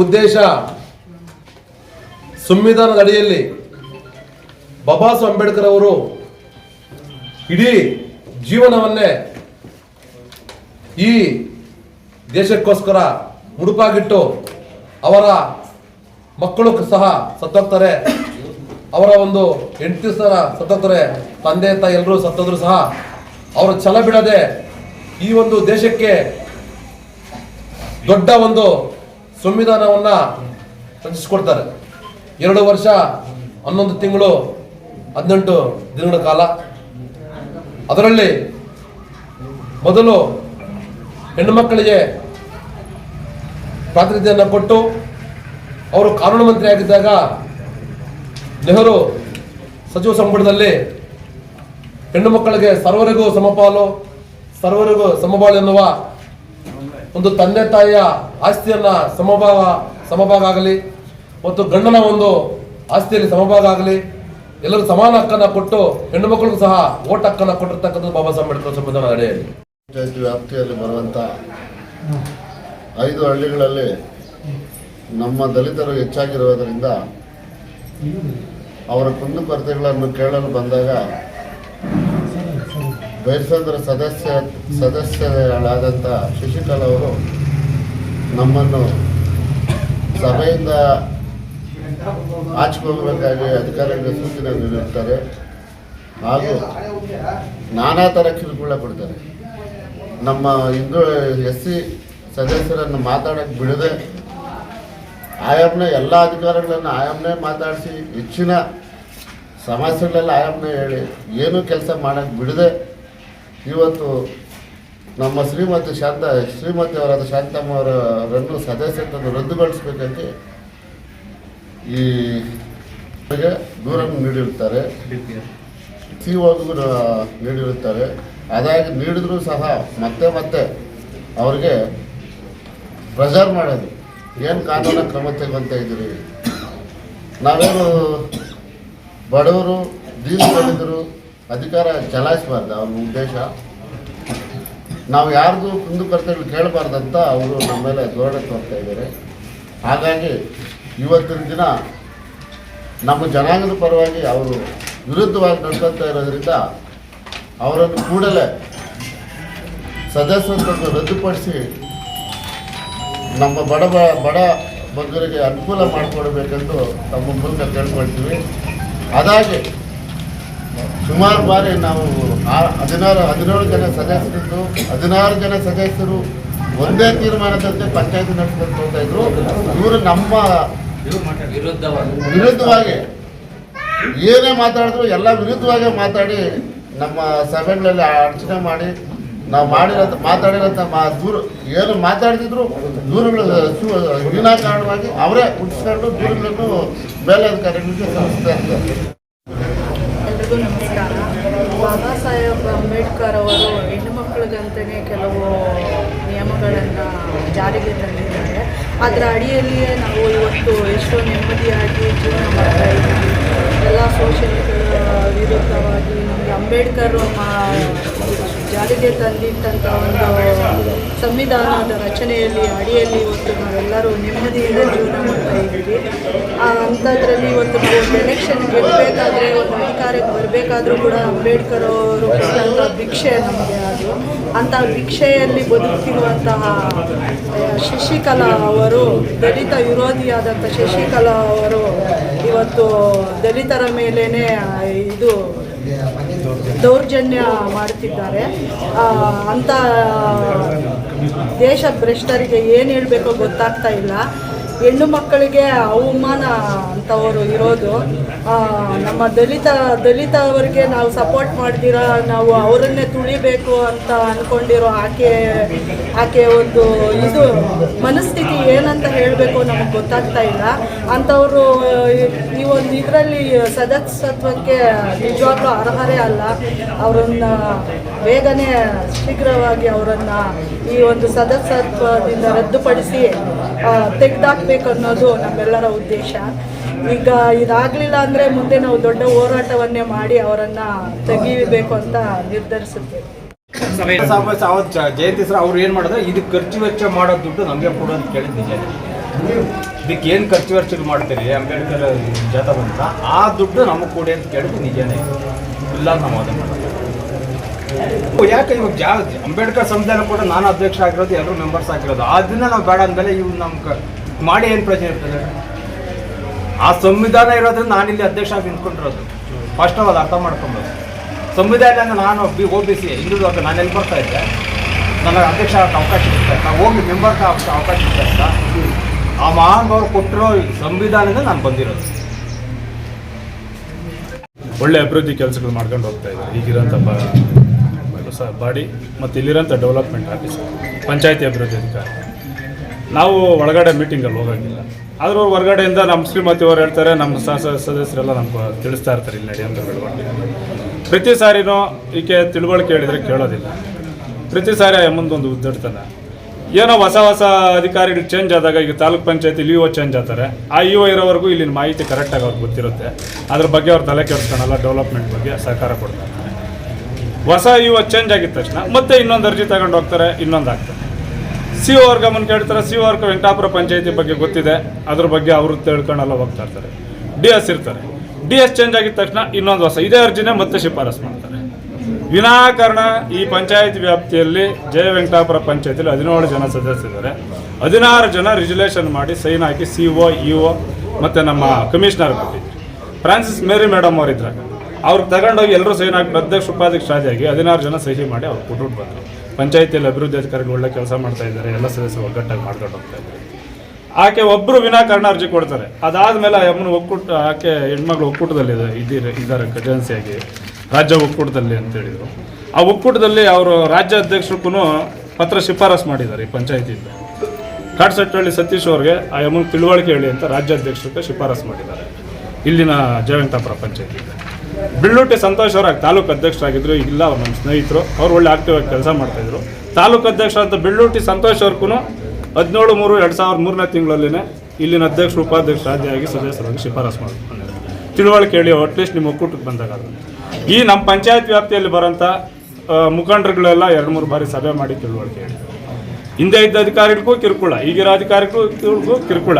ಉದ್ದೇಶ ಸಂವಿಧಾನದ ಅಡಿಯಲ್ಲಿ ಬಾಬಾ ಸಾಹೇಬ್ ಅಂಬೇಡ್ಕರ್ ಅವರು ಇಡೀ ಜೀವನವನ್ನೇ ಈ ದೇಶಕ್ಕೋಸ್ಕರ ಮುಡುಪಾಗಿಟ್ಟು ಅವರ ಮಕ್ಕಳು ಸಹ ಸತ್ತೋಗ್ತಾರೆ, ಅವರ ಒಂದು ಹೆಂಡತಿ ಸಹ ಸತ್ತೋಗ್ತಾರೆ, ತಂದೆ ತಾಯಿ ಎಲ್ಲರೂ ಸತ್ತೋದ್ರು ಸಹ ಅವರು ಛಲ ಬಿಡದೆ ಈ ಒಂದು ದೇಶಕ್ಕೆ ದೊಡ್ಡ ಒಂದು ಸಂವಿಧಾನವನ್ನ ರಚಿಸಿಕೊಡ್ತಾರೆ. 2 ವರ್ಷ 11 ತಿಂಗಳು 18 ದಿನಗಳ ಕಾಲ. ಅದರಲ್ಲಿ ಮೊದಲು ಹೆಣ್ಣು ಮಕ್ಕಳಿಗೆ ಪ್ರಾತಿನಿಧ್ಯವನ್ನು ಕೊಟ್ಟು ಅವರು ಕಾನೂನು ಮಂತ್ರಿ ಆಗಿದ್ದಾಗ ನೆಹರು ಸಚಿವ ಸಂಪುಟದಲ್ಲಿ ಹೆಣ್ಣು ಮಕ್ಕಳಿಗೆ ಸರ್ವರಿಗೂ ಸಮಪಾಲು ಸರ್ವರಿಗೂ ಸಮಬಾಳು ಎನ್ನುವ ಒಂದು ತಂದೆ ತಾಯಿಯ ಆಸ್ತಿಯನ್ನ ಸಮಭಾಗ ಆಗಲಿ ಮತ್ತು ಗಂಡನ ಒಂದು ಆಸ್ತಿಯಲ್ಲಿ ಸಮಭಾಗ ಆಗಲಿ ಎಲ್ಲರೂ ಸಮಾನ ಹಕ್ಕನ್ನು ಕೊಟ್ಟು ಹೆಣ್ಣು ಮಕ್ಕಳಿಗೂ ಸಹ ಓಟ್ ಹಕ್ಕನ್ನು ಕೊಟ್ಟಿರ್ತಕ್ಕಂಥದ್ದು ಬಾಬಾ ಸಾಹೇಬ್ ಅಂಬೇಡ್ಕರ್ ಸಂವಿಧಾನದ ಅಡಿಯಲ್ಲಿ. ಪಂಚಾಯತ್ ವ್ಯಾಪ್ತಿಯಲ್ಲಿ ಬರುವಂಥ 5 ಹಳ್ಳಿಗಳಲ್ಲಿ ನಮ್ಮ ದಲಿತರು ಹೆಚ್ಚಾಗಿರುವುದರಿಂದ ಅವರ ಕುಂದುಕೊರತೆಗಳನ್ನು ಕೇಳಲು ಬಂದಾಗ ಬೈರಸಂದ್ರ ಸದಸ್ಯರಾದಂಥ ಶಶಿಕಲಾ ಅವರು ನಮ್ಮನ್ನು ಸಭೆಯಿಂದ ಆಚೆ ಹೋಗಬೇಕಾಗಿ ಅಧಿಕಾರಿಗಳಿಗೆ ಸೂಚನೆ ನೀಡುತ್ತಾರೆ ಹಾಗೂ ನಾನಾ ಥರ ಕಿರುಕುಳ ಕೊಡ್ತಾರೆ. ನಮ್ಮ ಹಿಂದೂ SC ಸದಸ್ಯರನ್ನು ಮಾತಾಡೋಕ್ಕೆ ಬಿಡದೆ ಆಯಾಮ್ನೇ ಎಲ್ಲ ಅಧಿಕಾರಿಗಳನ್ನು ಆಯಾಮ್ನೇ ಮಾತಾಡಿಸಿ ಹೆಚ್ಚಿನ ಸಮಸ್ಯೆಗಳೆಲ್ಲ ಆಯಾಮ್ನೇ ಹೇಳಿ ಏನೂ ಕೆಲಸ ಮಾಡೋಕ್ಕೆ ಬಿಡದೆ ಇವತ್ತು ನಮ್ಮ ಶ್ರೀಮತಿ ಅವರಾದ ಶಾಂತಮ್ಮ ಅವರನ್ನು ಸದಸ್ಯತ್ವವನ್ನು ರದ್ದುಗೊಳಿಸಬೇಕಂತ ಈ ದೂರನ್ನು ನೀಡಿರುತ್ತಾರೆ, COಗೂ ನೀಡಿರುತ್ತಾರೆ. ಅದಾಗಿ ನೀಡಿದ್ರೂ ಸಹ ಮತ್ತೆ ಅವರಿಗೆ ಪ್ರೆಷರ್ ಮಾಡೋದು, ಏನು ಕಾನೂನು ಕ್ರಮ ತಗೊಂತ ಇದ್ದೀರಿ, ನಾವೇನು ಬಡವರು ದೀನದಲಿತರು ಅಧಿಕಾರ ಚಲಾಯಿಸಬಾರ್ದು ಅವ್ರ ಉದ್ದೇಶ, ನಾವು ಯಾರ್ದು ಕುಂದುಕೊರತೆಗಳು ಕೇಳಬಾರ್ದಂತ ಅವರು ನಮ್ಮ ಮೇಲೆ ಧೋರಣೆ ತೋರ್ತಾ ಇದ್ದಾರೆ. ಹಾಗಾಗಿ ಇವತ್ತಿನ ದಿನ ನಮ್ಮ ಜನಾಂಗದ ಪರವಾಗಿ ಅವರು ವಿರುದ್ಧವಾಗಿ ನಡ್ಕೊತಾ ಇರೋದ್ರಿಂದ ಅವರನ್ನು ಕೂಡಲೇ ಸದಸ್ಯತ್ವವನ್ನು ರದ್ದುಪಡಿಸಿ ನಮ್ಮ ಬಡ ಬಗ್ಗರಿಗೆ ಅನುಕೂಲ ಮಾಡಿಕೊಡಬೇಕೆಂದು ತಮ್ಮ ಮೂಲಕ ಕೇಳ್ಕೊಳ್ತೀವಿ. ಅದಾಗಿ ಸುಮಾರು ಬಾರಿ ನಾವು 17 ಜನ ಸದಸ್ಯರಿದ್ದು 16 ಜನ ಸದಸ್ಯರು ಒಂದೇ ತೀರ್ಮಾನದಂತೆ ಪಂಚಾಯತ್ ನಡೆಸ್ಕೊಂಡು ಹೋಗ್ತಾ ಇದ್ರು. ಇವರು ನಮ್ಮ ವಿರುದ್ಧವಾಗಿ ಏನೇ ಮಾತಾಡಿದ್ರು ಎಲ್ಲ ವಿರುದ್ಧವಾಗಿ ಮಾತಾಡಿ ನಮ್ಮ ಸಭೆಗಳಲ್ಲಿ ಅರ್ಚನೆ ಮಾಡಿ ನಾವು ಮಾತಾಡಿರೋಂಥ ಏನು ಮಾತಾಡ್ತಿದ್ರು ದೂರುಗಳು ವಿನಾಕಾರಣವಾಗಿ ಅವರೇ ಹುಟ್ಟಿಸ್ಕೊಂಡು ದೂರುಗಳನ್ನು ಮೇಲಧಿಕಾರಿಗಳಿಗೆ ಸಲ್ಲಿಸ್ತಾ ಇರ್ತಾರೆ. ಎಲ್ರಿಗೂ ನಮಸ್ಕಾರ. ಬಾಬಾ ಸಾಹೇಬ್ ಅಂಬೇಡ್ಕರ್ ಅವರು ಹೆಣ್ಣು ಮಕ್ಕಳಿಗಂತಲೇ ಕೆಲವು ನಿಯಮಗಳನ್ನು ಜಾರಿಗೆ ತಂದಿದ್ದಾರೆ. ಅದರ ಅಡಿಯಲ್ಲಿಯೇ ನಾವು ಇವತ್ತು ಎಷ್ಟೋ ನೆಮ್ಮದಿಯಾಗಿ ಜೀವನ ಮಾಡ್ತಾ ಇದ್ದೀವಿ. ಎಲ್ಲ ಶೋಷಣೆಗಳ ವಿರುದ್ಧವಾಗಿ ನಮಗೆ ಅಂಬೇಡ್ಕರ್ ಜಾರಿಗೆ ತಂದಿಟ್ಟಂಥ ಒಂದು ಸಂವಿಧಾನದ ರಚನೆಯಲ್ಲಿ ಅಡಿಯಲ್ಲಿ ಇವತ್ತು ನಾವೆಲ್ಲರೂ ನೆಮ್ಮದಿಯಿಂದ ಜೀವನ ಮಾಡ್ತಾ ಇದ್ದೀವಿ. ಅಂಥದ್ರಲ್ಲಿ ಇವತ್ತು ನಾವು ಎಲೆಕ್ಷನ್ ಗೆಲ್ಲಬೇಕಾದ್ರೆ ಒಂದು ಅಧಿಕಾರಕ್ಕೆ ಬರಬೇಕಾದ್ರೂ ಕೂಡ ಅಂಬೇಡ್ಕರ್ ಅವರು ಕೊಟ್ಟಂಥ ಭಿಕ್ಷೆ ನಮಗೆ ಅದು. ಅಂಥ ಭಿಕ್ಷೆಯಲ್ಲಿ ಬದುಕ್ತಿರುವಂತಹ ಶಶಿಕಲಾ ಅವರು, ದಲಿತ ವಿರೋಧಿಯಾದಂಥ ಶಶಿಕಲಾ ಅವರು ಇವತ್ತು ದಲಿತರ ಮೇಲೇ ಇದು ದೌರ್ಜನ್ಯ ಮಾಡ್ತಿದ್ದಾರೆ. ಅಂಥ ದೇಶ ಭ್ರಷ್ಟರಿಗೆ ಏನು ಹೇಳಬೇಕೋ ಗೊತ್ತಾಗ್ತಾ ಇಲ್ಲ. ಹೆಣ್ಣು ಮಕ್ಕಳಿಗೆ ಅವಮಾನ ಅಂತವರು ಇರೋದು. ನಮ್ಮ ದಲಿತವರಿಗೆ ನಾವು ಸಪೋರ್ಟ್ ಮಾಡ್ದಿರ ನಾವು ಅವರನ್ನೇ ತುಳಿಬೇಕು ಅಂತ ಅಂದ್ಕೊಂಡಿರೋ ಆಕೆ ಒಂದು ಇದು ಮನಸ್ಥಿತಿ ಏನಂತ ಹೇಳಬೇಕು ನಮಗೆ ಗೊತ್ತಾಗ್ತಾ ಇಲ್ಲ. ಅಂಥವರು ಈ ಒಂದು ಇದರಲ್ಲಿ ಸದಸ್ಯತ್ವಕ್ಕೆ ನಿಜವಾಗ್ಲೂ ಅರ್ಹರೇ ಅಲ್ಲ. ಅವರನ್ನು ಬೇಗನೆ ಶೀಘ್ರವಾಗಿ ಅವರನ್ನು ಈ ಒಂದು ಸದಸ್ಯತ್ವದಿಂದ ರದ್ದುಪಡಿಸಿ ತೆಗೆದಾಕಬೇಕು ಅನ್ನೋದು ನಮ್ಮೆಲ್ಲರ ಉದ್ದೇಶ. ಈಗ ಇದಾಗಲಿಲ್ಲ ಅಂದರೆ ಮುಂದೆ ನಾವು ದೊಡ್ಡ ಹೋರಾಟವನ್ನೇ ಮಾಡಿ ಅವರನ್ನು ತೆಗಿಬೇಕು ಅಂತ ನಿರ್ಧರಿಸುತ್ತೇವೆ. ಜಯಂತಿ ಸರ್ ಅವ್ರು ಏನು ಮಾಡಿದ್ರೆ ಇದಕ್ಕೆ ಖರ್ಚು ವೆಚ್ಚ ಮಾಡೋ ದುಡ್ಡು ನಮಗೆ ಕೊಡು ಅಂತ ಕೇಳಿದ್ದೆ. ಇದಕ್ಕೆ ಏನು ಖರ್ಚು ವೆಚ್ಚ ಮಾಡ್ತೀರಿ ಅಂಬೇಡ್ಕರ್ ಜಾಥಾ ಬಂತ ಆ ದುಡ್ಡು ನಮಗೆ ಕೊಡಿ ಅಂತ ಕೇಳಿದ್ದು ನಿಜನೇ. ಇಲ್ಲ ನಾವು ಅದನ್ನು ಮಾಡೋದು ಯಾಕೆ ಇವಾಗ ಅಂಬೇಡ್ಕರ್ ಸಂವಿಧಾನ ಕೂಡ ನಾನು ಅಧ್ಯಕ್ಷ ಆಗಿರೋದು, ಎಲ್ಲರೂ ಮೆಂಬರ್ಸ್ ಆಗಿರೋದು. ಅದನ್ನ ನಾವು ಬೇಡ ಅಂದಮೇಲೆ ಇವು ನಮ್ಗೆ ಮಾಡಿ ಏನು ಪ್ರಯೋಜನ ಇರ್ತದೆ? ಆ ಸಂವಿಧಾನ ಇರೋದ್ರಿಂದ ನಾನಿಲ್ಲಿ ಅಧ್ಯಕ್ಷ ಆಗಿ ನಿಂತ್ಕೊಂಡಿರೋದು. ಫಸ್ಟ್ ಅದು ಅರ್ಥ ಮಾಡ್ಕೊಬೋದು. ಸಂವಿಧಾನ ನಾನು OBC ಹಿಂದೂ ವರ್ಗ ನಾನು ಎಲ್ಲಿ ಬರ್ತಾ ಇದ್ದೆ, ನನಗೆ ಅಧ್ಯಕ್ಷ ಆಗಕ್ಕೆ ಅವಕಾಶ ಇರ್ತಾ ನಾವು ಹೋಗಿ ಮೆಂಬರ್ಗೆ ಅವಕಾಶ ಇರ್ತಾ ಆ ಮಹಾನುಭಾವರು ಕೊಟ್ಟಿರೋ ಸಂವಿಧಾನದಿಂದ ನಾನು ಬಂದಿರೋದು. ಒಳ್ಳೆ ಅಭಿವೃದ್ಧಿ ಕೆಲಸಗಳು ಮಾಡ್ಕೊಂಡು ಹೋಗ್ತಾ ಇದ್ದಾರೆ ಈಗಿರೋಂಥ ಬಾಡಿ ಮತ್ತು ಇಲ್ಲಿರೋಂಥ ಡೆವಲಪ್ಮೆಂಟ್ ಆಫೀಸರ್, ಪಂಚಾಯತಿ ಅಭಿವೃದ್ಧಿ ಅಧಿಕಾರಿ. ನಾವು ಒಳಗಡೆ ಮೀಟಿಂಗಲ್ಲಿ ಹೋಗೋಂಗಿಲ್ಲ, ಆದರೂ ಹೊರಗಡೆಯಿಂದ ನಮ್ಮ ಶ್ರೀಮತಿ ಅವರು ಹೇಳ್ತಾರೆ, ನಮ್ಮ ಸದಸ್ಯರೆಲ್ಲ ನಮ್ಗೆ ತಿಳಿಸ್ತಾ ಇರ್ತಾರೆ ಇಲ್ಲಿ ನಡೆಯುವಂಥ ಬೆಳವಣಿಗೆ. ಪ್ರತಿ ಸಾರಿನೂ ಈಕೆ ತಿಳುವಳಿಕೆ ಹೇಳಿದರೆ ಕೇಳೋದಿಲ್ಲ. ಪ್ರತಿ ಸಾರಿ ಮುಂದೊಂದು ಉದ್ದಡ್ತಾನೆ. ಏನೋ ಹೊಸ ಅಧಿಕಾರಿಗಳು ಚೇಂಜ್ ಆದಾಗ, ಈಗ ತಾಲೂಕ್ ಪಂಚಾಯತಿ ಇಒ ಚೇಂಜ್ ಆಗ್ತಾರೆ. ಆ ಇಒ ಇರೋವರೆಗೂ ಇಲ್ಲಿನ ಮಾಹಿತಿ ಕರೆಕ್ಟಾಗಿ ಅವ್ರಿಗೆ ಗೊತ್ತಿರುತ್ತೆ. ಅದ್ರ ಬಗ್ಗೆ ಅವ್ರು ತಲೆ ಕೆಡಿಸ್ಕೊಳಲ್ಲ, ಡೆವಲಪ್ಮೆಂಟ್ ಬಗ್ಗೆ ಸಹಕಾರ ಕೊಡ್ತಾರೆ. ಹೊಸ ಇಒ ಚೇಂಜ್ ಆಗಿದ ತಕ್ಷಣ ಮತ್ತೆ ಇನ್ನೊಂದು ಅರ್ಜಿ ತಗೊಂಡು ಹೋಗ್ತಾರೆ, ಇನ್ನೊಂದು ಆಗ್ತಾರೆ. CO ಅವ್ರ ಗಮನ ಕೇಳ್ತಾರೆ. CO ಅವ್ರಿಗೆ ವೆಂಕಟಾಪುರ ಪಂಚಾಯತಿ ಬಗ್ಗೆ ಗೊತ್ತಿದೆ, ಅದ್ರ ಬಗ್ಗೆ ಅವರು ತಿಳ್ಕೊಂಡೆಲ್ಲ ಹೋಗ್ತಾ ಇರ್ತಾರೆ. DS ಇರ್ತಾರೆ. DS ಚೇಂಜ್ ಆಗಿದ ತಕ್ಷಣ ಇನ್ನೊಂದು ಹೊಸ ಇದೇ ಅರ್ಜಿನೇ ಮತ್ತೆ ಶಿಫಾರಸು ಮಾಡ್ತಾರೆ. ವಿನಾಕಾರಣ ಈ ಪಂಚಾಯತ್ ವ್ಯಾಪ್ತಿಯಲ್ಲಿ ಜಯ ವೆಂಕಟಾಪುರ ಪಂಚಾಯತಿಯಲ್ಲಿ 17 ಜನ ಸದಸ್ಯರಿದ್ದಾರೆ. 16 ಜನ ರಿಜುಲೇಷನ್ ಮಾಡಿ ಸೈನ್ ಹಾಕಿ CO, EO ಮತ್ತು ನಮ್ಮ ಕಮಿಷನರ್ ಕೊಟ್ಟಿದ್ರು. ಫ್ರಾನ್ಸಿಸ್ ಮೇರಿ ಮೇಡಮ್ ಅವರು ಇದ್ರಾಗ ಅವ್ರಿಗೆ ತಗೊಂಡೋಗಿ ಎಲ್ಲರೂ ಸೈನ್ ಹಾಕಿ ಅಧ್ಯಕ್ಷ ಉಪಾಧ್ಯಕ್ಷ ಆಗಿ 16 ಜನ ಸಹಿ ಮಾಡಿ ಅವ್ರು ಕೊಟ್ಬಿಟ್ಟು ಬಂದರು. ಪಂಚಾಯತಿಯಲ್ಲಿ ಅಭಿವೃದ್ಧಿ ಅಧಿಕಾರಿಗಳು ಒಳ್ಳೆ ಕೆಲಸ ಮಾಡ್ತಾ ಇದ್ದಾರೆ, ಎಲ್ಲ ಸದಸ್ಯರು ಒಗ್ಗಟ್ಟಾಗಿ ಮಾಡ್ಕೊಂಡು ಹೋಗ್ತಾ ಇದ್ದಾರೆ. ಆಕೆ ಒಬ್ಬರು ವಿನಾಕಾರಣ ಅರ್ಜಿ ಕೊಡ್ತಾರೆ. ಅದಾದಮೇಲೆ ಅಮ್ಮನ ಒಕ್ಕೂಟ, ಆಕೆ ಹೆಣ್ಮಗಳು ಒಕ್ಕೂಟದಲ್ಲಿ ಇದ್ದಾರೆ ಖಜಾನ್ಸಿಯಾಗಿ, ರಾಜ್ಯ ಒಕ್ಕೂಟದಲ್ಲಿ ಅಂತ ಹೇಳಿದರು. ಆ ಒಕ್ಕೂಟದಲ್ಲಿ ಅವರು ರಾಜ್ಯ ಅಧ್ಯಕ್ಷರಿಗೂ ಪತ್ರ ಶಿಫಾರಸು ಮಾಡಿದ್ದಾರೆ ಈ ಪಂಚಾಯತಿಯಿಂದ. ಕಾಟ್ಸಟ್ಟಹಳ್ಳಿ ಸತೀಶ್ ಅವ್ರಿಗೆ ಆ ಅಮ್ಮನ ತಿಳುವಳಿಕೆ ಹೇಳಿ ಅಂತ ರಾಜ್ಯಾಧ್ಯಕ್ಷರಿಗೆ ಶಿಫಾರಸು ಮಾಡಿದ್ದಾರೆ ಇಲ್ಲಿನ ಜಯ ವೆಂಕಟಾಪುರ ಪಂಚಾಯತಿಯಿಂದ. ಬಿಳ್ಳೂಟಿ ಸಂತೋಷ್ ಅವರಾಗಿ ತಾಲೂಕು ಅಧ್ಯಕ್ಷರಾಗಿದ್ದರು. ಇಲ್ಲ ಅವ್ರು ನಮ್ಮ ಸ್ನೇಹಿತರು, ಅವ್ರು ಒಳ್ಳೆ ಆಕ್ಟಿವ್ ಆಗಿ ಕೆಲಸ ಮಾಡ್ತಾಯಿದ್ರು. ತಾಲೂಕು ಅಧ್ಯಕ್ಷ ಅಂತ ಬಿಳ್ಳೂಟಿ ಸಂತೋಷ್ ಅವ್ರಿಗೂ 17/3/2003 ತಿಂಗಳಲ್ಲಿನೇ ಇಲ್ಲಿನ ಅಧ್ಯಕ್ಷರು ಉಪಾಧ್ಯಕ್ಷರಾಗಿ ಸದಸ್ಯರಾಗಿ ಶಿಫಾರಸು ಮಾಡಿದ್ರು. ತಿಳುವಳಿಕೆ ಹೇಳಿ ಅಟ್ಲೀಸ್ಟ್ ನಿಮ್ಮ ಒಕ್ಕೂಟಕ್ಕೆ ಬಂದಾಗ ಈ ನಮ್ಮ ಪಂಚಾಯತ್ ವ್ಯಾಪ್ತಿಯಲ್ಲಿ ಬರೋಂಥ ಮುಖಂಡರುಗಳೆಲ್ಲ 2-3 ಬಾರಿ ಸಭೆ ಮಾಡಿ ತಿಳುವಳಿಕೆ ಹೇಳಿ. ಹಿಂದೆ ಇದ್ದ ಅಧಿಕಾರಿಗಳಿಗೂ ಕಿರುಕುಳ, ಈಗಿರೋ ಅಧಿಕಾರಿಗಳಿಗೂ ಕಿರುಕುಳ.